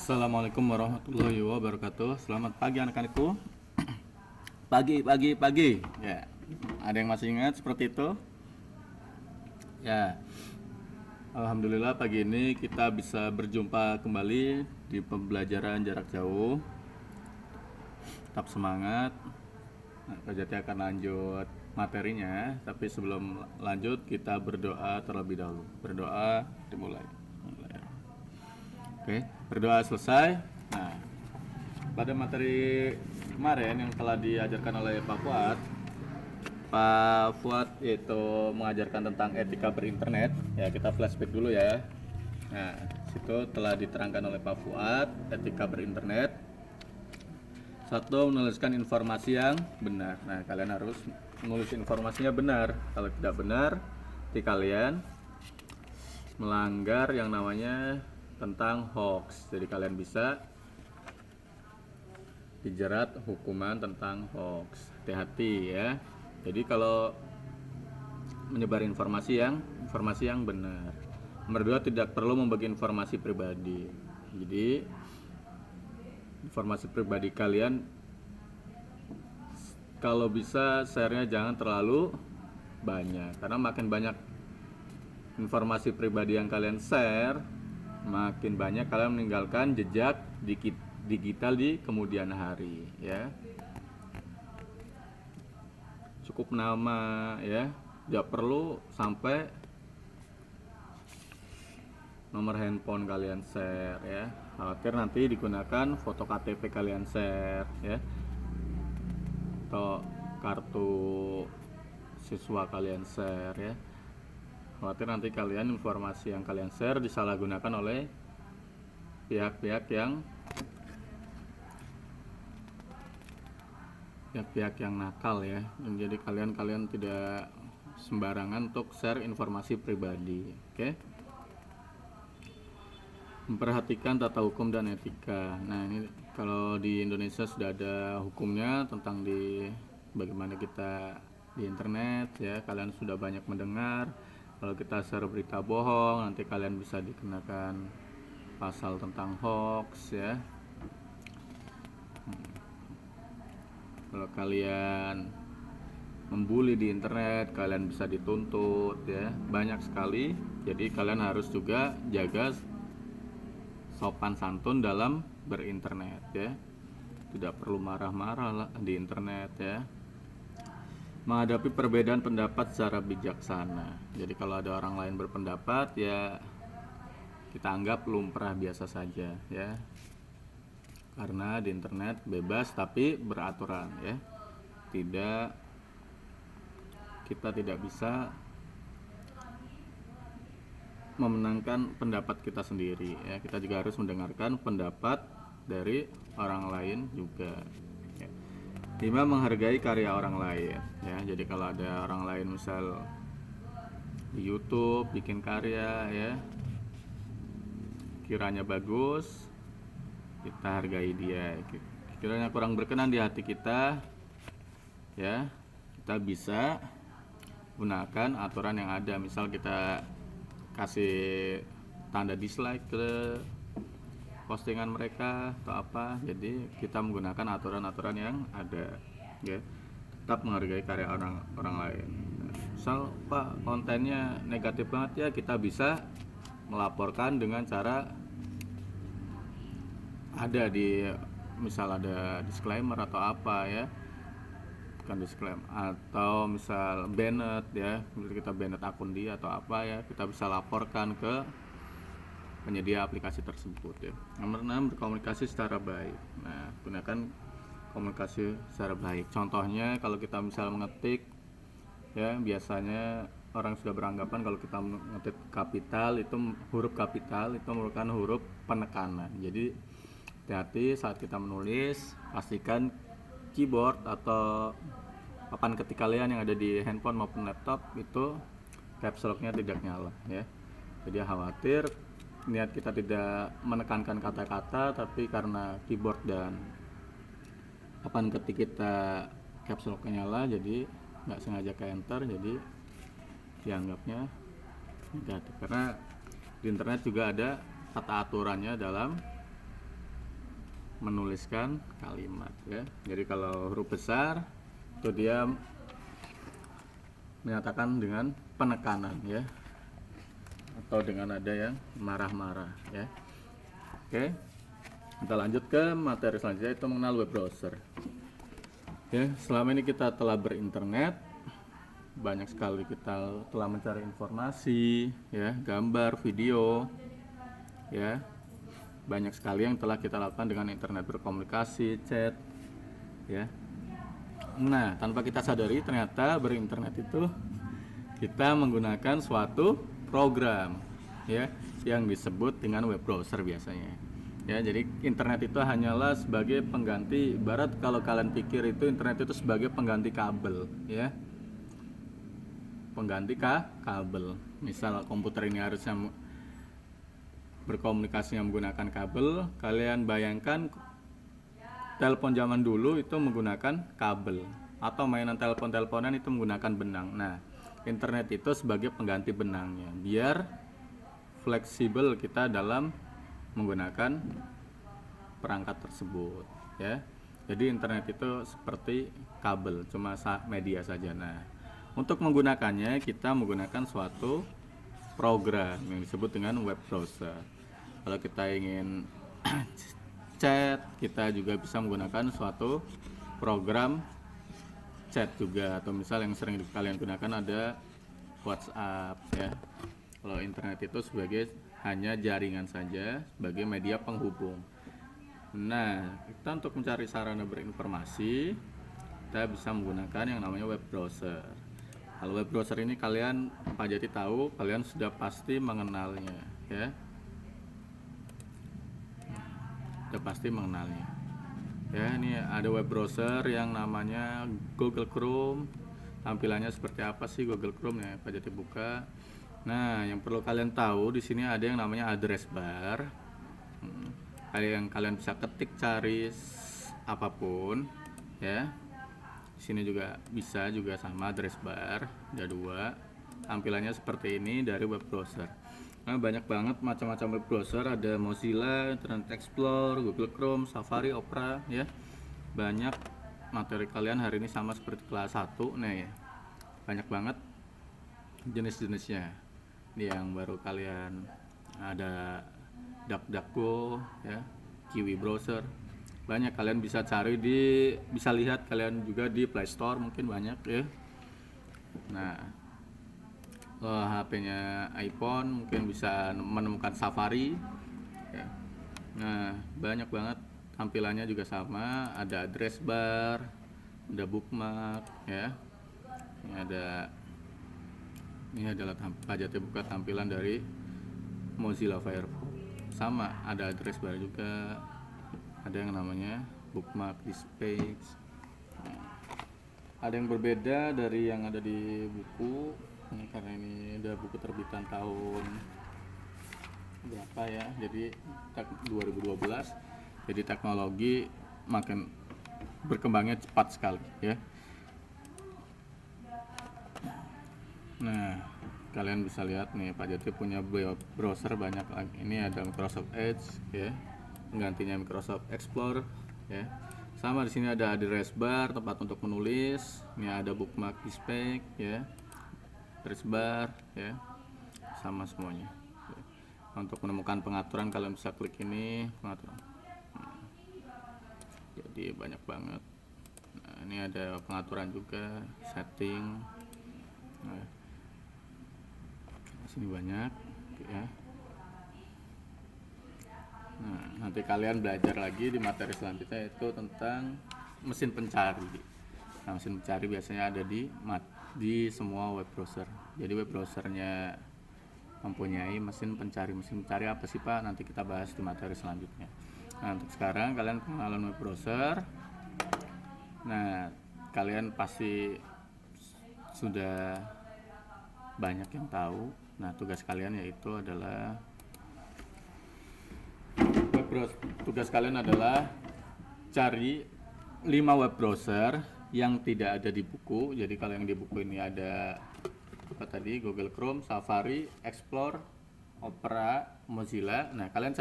Assalamualaikum warahmatullahi wabarakatuh. Selamat pagi anak-anakku. Pagi. Ya. Ada yang masih ingat seperti itu? Ya. Alhamdulillah pagi ini kita bisa berjumpa kembali di pembelajaran jarak jauh. Tetap semangat. Nah, Kak Jati akan lanjut materinya, tapi sebelum lanjut kita berdoa terlebih dahulu. Berdoa dimulai. Oke, berdoa selesai. Nah, pada materi kemarin yang telah diajarkan oleh Pak Fuad itu mengajarkan tentang etika berinternet. Ya, kita flashback dulu ya. Nah, situ telah diterangkan oleh Pak Fuad etika berinternet. Satu, menuliskan informasi yang benar. Nah, kalian harus menulis informasinya benar. Kalau tidak benar, nanti kalian melanggar yang namanya tentang hoax. Jadi kalian bisa dijerat hukuman tentang hoax. Hati-hati ya. Jadi kalau menyebar informasi yang benar. Nomor dua, tidak perlu membagi informasi pribadi. Jadi informasi pribadi kalian kalau bisa share-nya jangan terlalu banyak, karena makin banyak informasi pribadi yang kalian share, makin banyak kalian meninggalkan jejak digital di kemudian hari ya. Cukup nama ya, tidak perlu sampai nomor handphone kalian share ya. Khawatir nanti digunakan foto KTP kalian share ya, atau kartu siswa kalian share ya. Khawatir nanti kalian informasi yang kalian share disalahgunakan oleh pihak-pihak yang nakal ya. Jadi kalian tidak sembarangan untuk share informasi pribadi. Oke? Memperhatikan tata hukum dan etika. Nah, ini kalau di Indonesia sudah ada hukumnya tentang bagaimana kita di internet ya. Kalian sudah banyak mendengar kalau kita share berita bohong nanti kalian bisa dikenakan pasal tentang hoax ya. Kalau kalian membuli di internet kalian bisa dituntut ya. Banyak sekali. Jadi kalian harus juga jaga sopan santun dalam berinternet ya. Tidak perlu marah-marah di internet ya. Menghadapi perbedaan pendapat secara bijaksana. Jadi kalau ada orang lain berpendapat ya kita anggap lumrah biasa saja ya. Karena di internet bebas tapi beraturan ya. Kita tidak bisa memenangkan pendapat kita sendiri ya. Kita juga harus mendengarkan pendapat dari orang lain juga ya. 5. Menghargai karya orang lain ya. Jadi kalau ada orang lain misal di YouTube bikin karya ya, kiranya bagus, kita hargai dia. Kiranya kurang berkenan di hati kita ya, kita bisa gunakan aturan yang ada. Misal kita kasih tanda dislike ke postingan mereka atau apa, jadi kita menggunakan aturan-aturan yang ada ya. Tetap menghargai karya orang lain. Misal Pak kontennya negatif banget ya, kita bisa melaporkan dengan cara misal ada disclaimer atau apa ya, bukan disclaimer, atau misal banned ya, kita banned akun dia atau apa ya, kita bisa laporkan ke penyedia aplikasi tersebut ya. Nomor 6, berkomunikasi secara baik. Nah, gunakan komunikasi secara baik. Contohnya kalau kita misal mengetik ya, biasanya orang sudah beranggapan kalau kita mengetik kapital itu huruf kapital itu merupakan huruf penekanan. Jadi hati-hati saat kita menulis, pastikan keyboard atau papan ketik kalian yang ada di handphone maupun laptop itu caps lock-nya tidak nyala ya. Jadi khawatir niat kita tidak menekankan kata-kata, tapi karena keyboard dan papan ketik kita caps lock-nya nyala, jadi nggak sengaja ke enter, jadi dianggapnya negatif. Karena di internet juga ada tata aturannya dalam menuliskan kalimat ya. Jadi kalau huruf besar itu dia menyatakan dengan penekanan ya, atau dengan ada yang marah-marah ya. Oke, kita lanjut ke materi selanjutnya, itu mengenal web browser ya. Selama ini kita telah berinternet, banyak sekali kita telah mencari informasi ya, gambar, video ya, banyak sekali yang telah kita lakukan dengan internet, berkomunikasi, chat ya. Nah, tanpa kita sadari ternyata berinternet itu kita menggunakan suatu program ya, yang disebut dengan web browser biasanya ya. Jadi internet itu hanyalah sebagai pengganti, ibarat kalau kalian pikir itu internet itu sebagai pengganti kabel ya, pengganti kabel. Misal komputer ini harusnya berkomunikasi menggunakan kabel, kalian bayangkan telepon zaman dulu itu menggunakan kabel, atau mainan telepon-teleponan itu menggunakan benang. Nah, internet itu sebagai pengganti benangnya, biar fleksibel kita dalam menggunakan perangkat tersebut ya. Jadi internet itu seperti kabel, cuma media saja. Nah, untuk menggunakannya kita menggunakan suatu program yang disebut dengan web browser. Kalau kita ingin chat, kita juga bisa menggunakan suatu program chat juga, atau misal yang sering kalian gunakan ada WhatsApp ya. Kalau internet itu sebagai hanya jaringan saja, sebagai media penghubung. Nah, kita untuk mencari sarana berinformasi, kita bisa menggunakan yang namanya web browser. Kalau web browser ini kalian, Pak Jati tahu, kalian sudah pasti mengenalnya ya. Sudah pasti mengenalnya ya. Ini ada web browser yang namanya Google Chrome. Tampilannya seperti apa sih Google Chrome ya, Pak Jati buka. Nah, yang perlu kalian tahu di sini ada yang namanya address bar. Kalian bisa ketik, cari apapun ya. Di sini juga bisa juga sama address bar, ada dua. Tampilannya seperti ini dari web browser. Nah, banyak banget macam-macam web browser, ada Mozilla, Internet Explorer, Google Chrome, Safari, Opera ya. Banyak. Materi kalian hari ini sama seperti kelas 1 nih ya. Banyak banget jenis-jenisnya. Ini yang baru kalian ada DuckDuckGo ya, Kiwi browser. Banyak kalian bisa cari bisa lihat kalian juga di Play Store, mungkin banyak ya. Nah, HP-nya iPhone mungkin bisa menemukan Safari ya. Nah, banyak banget. Tampilannya juga sama, ada address bar, ada bookmark ya. Ini adalah Pak Jati buka tampilan dari Mozilla Firefox. Sama, ada address bar juga, ada yang namanya bookmark, display. Ada yang berbeda dari yang ada di buku ini, karena ini ada buku terbitan tahun berapa ya, jadi 2012. Jadi teknologi makin berkembangnya cepat sekali ya. Nah, kalian bisa lihat nih, Pak Jati punya browser banyak lagi. Ini ada Microsoft Edge ya, penggantinya Microsoft Explorer ya. Sama di sini ada address bar, tempat untuk menulis. Ini ada bookmark, display ya, address bar ya, sama semuanya. Untuk menemukan pengaturan kalian bisa klik ini, pengaturan. Jadi banyak banget. Nah, ini ada pengaturan juga, setting. Nah, sini banyak ya. Nah, nanti kalian belajar lagi di materi selanjutnya, itu tentang mesin pencari. Nah, mesin pencari biasanya ada di semua web browser. Jadi web browsernya mempunyai mesin pencari. Mesin pencari apa sih, Pak? Nanti kita bahas di materi selanjutnya. Nah, untuk sekarang kalian pengenalan web browser. Nah, kalian pasti sudah banyak yang tahu. Nah, tugas kalian yaitu adalah tugas kalian adalah cari 5 web browser yang tidak ada di buku. Jadi kalau yang di buku ini ada apa tadi, Google Chrome, Safari, Explorer, Opera, Mozilla. Nah, kalian